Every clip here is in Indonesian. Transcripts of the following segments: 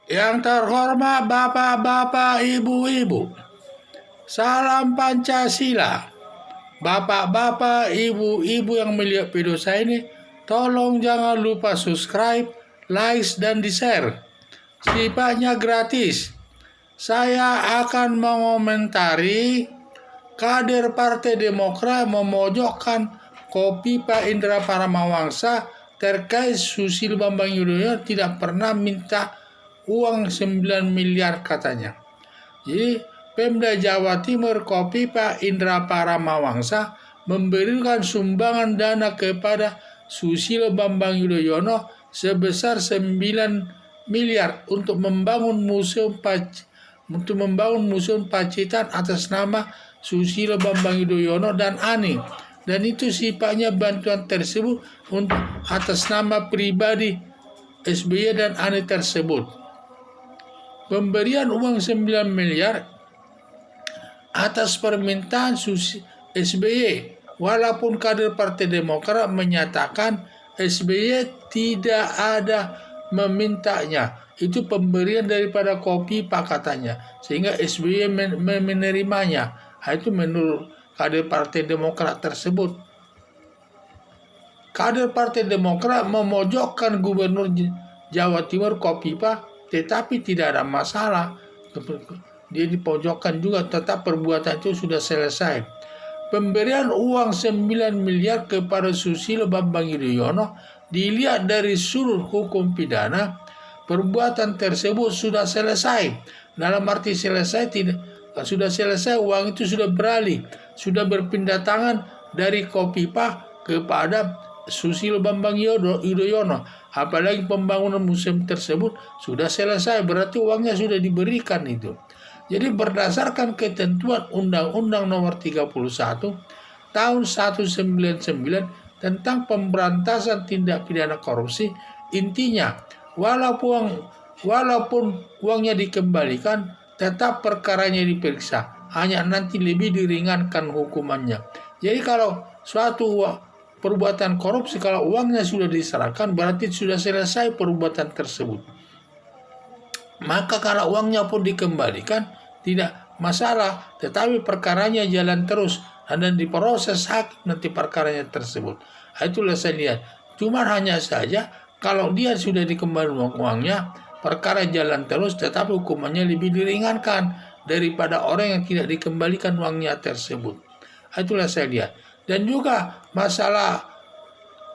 Yang terhormat bapak-bapak, ibu-ibu, salam Pancasila. Bapak-bapak, ibu-ibu yang melihat video saya ini, tolong jangan lupa subscribe, like, dan di-share. Sifatnya gratis. Saya akan mengomentari kader Partai Demokrat memojokkan Kofifa Indra Paramawangsa terkait Susilo Bambang Yudhoyono tidak pernah minta uang 9 miliar katanya. Jadi Pemda Jawa Timur Kofifa Indra Paramawangsa memberikan sumbangan dana kepada Susilo Bambang Yudhoyono sebesar 9 miliar untuk membangun museum Pacitan atas nama Susilo Bambang Yudhoyono dan Ani. Dan itu sifatnya bantuan tersebut untuk atas nama pribadi SBY dan Ani tersebut. Pemberian uang 9 miliar atas permintaan SBY, walaupun kader Partai Demokrat menyatakan SBY tidak ada memintanya. Itu pemberian daripada Kofifa katanya, sehingga SBY menerimanya. Itu menurut kader Partai Demokrat tersebut. Kader Partai Demokrat memojokkan Gubernur Jawa Timur Kofifa, tetapi tidak ada masalah. Dia dipojokkan juga, tetap perbuatan itu sudah selesai. Pemberian uang 9 miliar kepada Susilo Bambang Yudhoyono dilihat dari sudut hukum pidana, perbuatan tersebut sudah selesai. Dalam arti selesai, tidak sudah selesai, uang itu sudah beralih, sudah berpindah tangan dari Kofifa kepada Susilo Bambang Yudhoyono. Apalagi pembangunan museum tersebut sudah selesai, berarti uangnya sudah diberikan itu. Jadi berdasarkan ketentuan Undang-Undang Nomor 31 Tahun 1999 tentang pemberantasan tindak pidana korupsi, intinya walaupun uangnya dikembalikan, tetap perkaranya diperiksa, hanya nanti lebih diringankan hukumannya. Jadi kalau suatu perbuatan korupsi, kalau uangnya sudah diserahkan, berarti sudah selesai perbuatan tersebut. Maka kalau uangnya pun dikembalikan, tidak masalah, tetapi perkaranya jalan terus dan diproses hakim nanti perkaranya tersebut. Itulah saya lihat. Cuma hanya saja kalau dia sudah dikembalikan uangnya, perkara jalan terus, tetapi hukumannya lebih diringankan daripada orang yang tidak dikembalikan uangnya tersebut. Itulah saya lihat. Dan juga masalah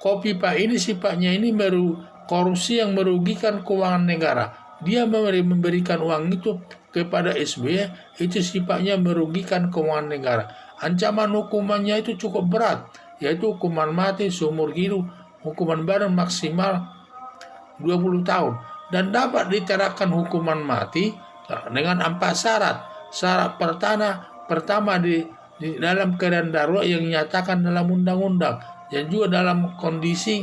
Kofifa ini sifatnya ini korupsi yang merugikan keuangan negara. Dia memberikan uang itu kepada SBY, itu sifatnya merugikan keuangan negara. Ancaman hukumannya itu cukup berat, yaitu hukuman mati, seumur hidup, hukuman badan maksimal 20 tahun. Dan dapat diterapkan hukuman mati dengan 4 syarat. Syarat pertama di dalam keadaan darurat yang dinyatakan dalam undang-undang, dan juga dalam kondisi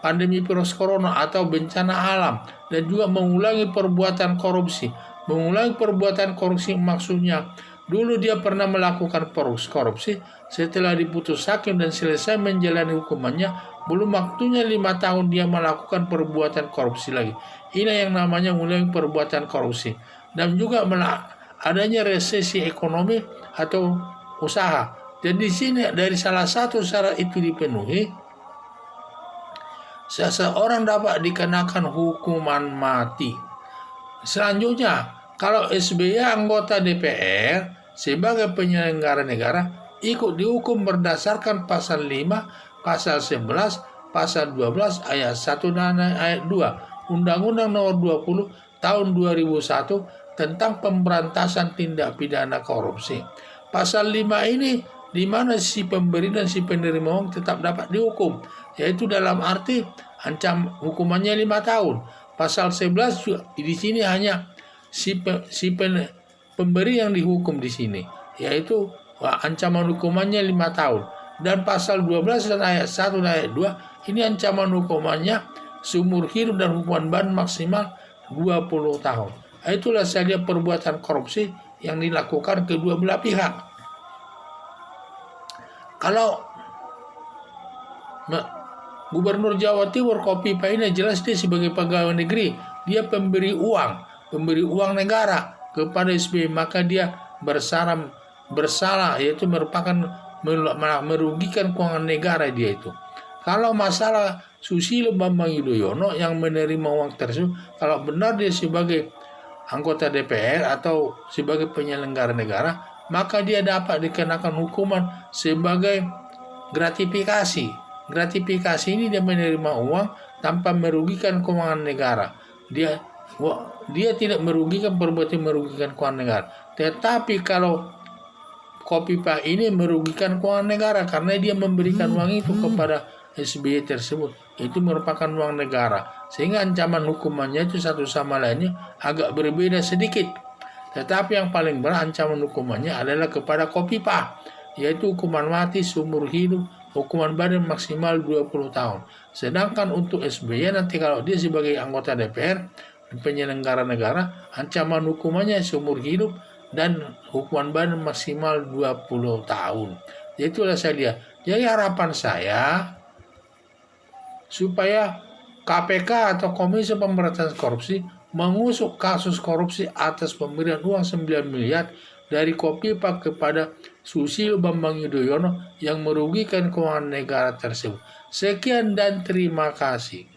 pandemi virus corona atau bencana alam, dan juga mengulangi perbuatan korupsi. Mengulangi perbuatan korupsi maksudnya dulu dia pernah melakukan korupsi, setelah diputus hakim dan selesai menjalani hukumannya, belum waktunya 5 tahun dia melakukan perbuatan korupsi lagi. Ini yang namanya mengulangi perbuatan korupsi. Dan juga adanya resesi ekonomi atau usaha. Dan di sini dari salah satu syarat itu dipenuhi, seseorang dapat dikenakan hukuman mati. Selanjutnya, kalau SBY anggota DPR sebagai penyelenggara negara ikut dihukum berdasarkan pasal 5, pasal 11, pasal 12 ayat 1 dan ayat 2 Undang-Undang Nomor 20 Tahun 2001 tentang pemberantasan tindak pidana korupsi. Pasal 5 ini di mana si pemberi dan si penerima uang tetap dapat dihukum, yaitu dalam arti ancam hukumannya 5 tahun. Pasal 11 juga, di sini hanya si pemberi yang dihukum di sini, yaitu ancaman hukumannya 5 tahun. Dan pasal 12 dan ayat 1 dan ayat 2 ini ancaman hukumannya seumur hidup dan hukuman badan maksimal 20 tahun. Itulah saja perbuatan korupsi yang dilakukan kedua belah pihak. Kalau Gubernur Jawa Timur Kofifa ini jelas dia sebagai pegawai negeri, dia pemberi uang negara kepada SBY, maka dia bersalah, yaitu merupakan merugikan keuangan negara dia itu. Kalau masalah Susilo Bambang Yudhoyono yang menerima uang tersebut, kalau benar dia sebagai anggota DPR atau sebagai penyelenggara negara, maka dia dapat dikenakan hukuman sebagai gratifikasi. Gratifikasi ini dia menerima uang tanpa merugikan keuangan negara. Dia tidak merugikan, perbuatan merugikan keuangan negara. Tetapi kalau Kopipa ini merugikan keuangan negara karena dia memberikan uang itu kepada SBY tersebut, itu merupakan uang negara, sehingga ancaman hukumannya itu satu sama lainnya agak berbeda sedikit. Tetapi yang paling berat ancaman hukumannya adalah kepada Kopipa, yaitu hukuman mati seumur hidup, hukuman badan maksimal 20 tahun. Sedangkan untuk SBY nanti kalau dia sebagai anggota DPR dan penyelenggara negara, ancaman hukumannya seumur hidup dan hukuman badan maksimal 20 tahun. Itulah saya lihat. Jadi harapan saya supaya KPK atau Komisi Pemberantasan Korupsi mengusut kasus korupsi atas pemberian uang 9 miliar dari Kopipa kepada Susilo Bambang Yudhoyono yang merugikan keuangan negara tersebut. Sekian dan terima kasih.